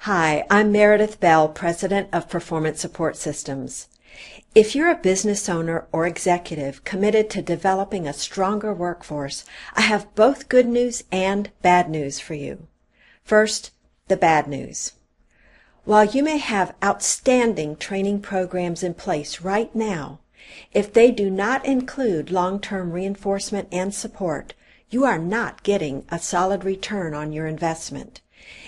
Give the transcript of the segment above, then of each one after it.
Hi, I'm Meredith Bell, President of Performance Support Systems. If you're a business owner or executive committed to developing a stronger workforce, I have both good news and bad news for you. First, the bad news. While you may have outstanding training programs in place right now, if they do not include long-term reinforcement and support, you are not getting a solid return on your investment.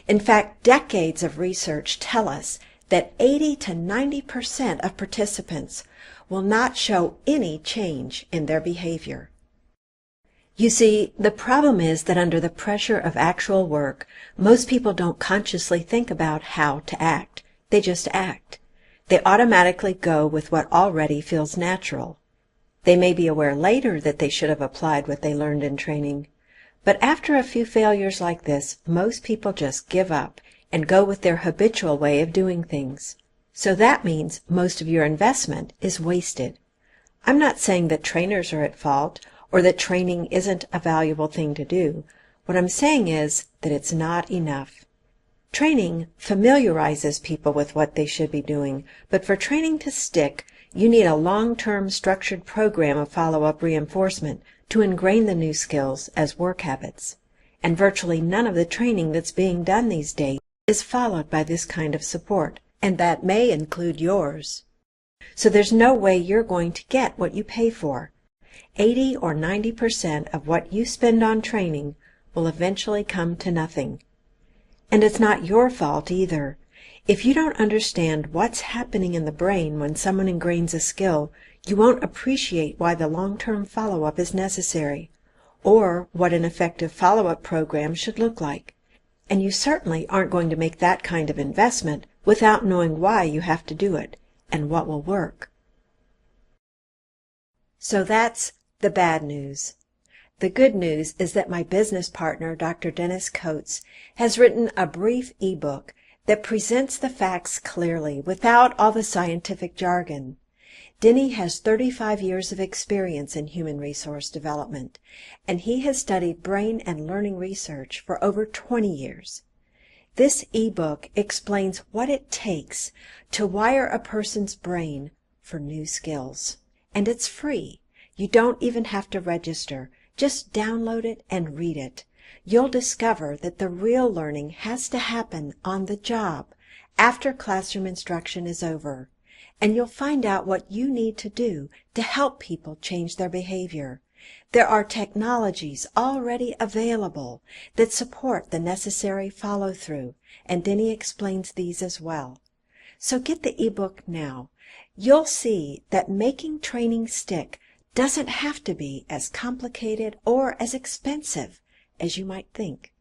In fact, decades of research tell us that 80 to 90% of participants will not show any change in their behavior. You see, the problem is that under the pressure of actual work, most people don't consciously think about how to act. They just act. They automatically go with what already feels natural. They may be aware later that they should have applied what they learned in training. But after a few failures like this, most people just give up and go with their habitual way of doing things. So that means most of your investment is wasted. I'm not saying that trainers are at fault or that training isn't a valuable thing to do. What I'm saying is that it's not enough. Training familiarizes people with what they should be doing, but for training to stick, you need a long-term structured program of follow-up reinforcement to ingrain the new skills as work habits. And virtually none of the training that's being done these days is followed by this kind of support, and that may include yours. So there's no way you're going to get what you pay for. 80 or 90% of what you spend on training will eventually come to nothing. And it's not your fault either. If you don't understand what's happening in the brain when someone ingrains a skill, you won't appreciate why the long-term follow-up is necessary, or what an effective follow-up program should look like. And you certainly aren't going to make that kind of investment without knowing why you have to do it and what will work. So that's the bad news. The good news is that my business partner, Dr. Dennis Coates, has written a brief ebook that presents the facts clearly without all the scientific jargon. Denny has 35 years of experience in human resource development, and he has studied brain and learning research for over 20 years. This ebook explains what it takes to wire a person's brain for new skills. And it's free. You don't even have to register. Just download it and read it. You'll discover that the real learning has to happen on the job after classroom instruction is over. And you'll find out what you need to do to help people change their behavior. There are technologies already available that support the necessary follow-through, and Denny explains these as well. So get the ebook now. You'll see that making training stick doesn't have to be as complicated or as expensive as you might think.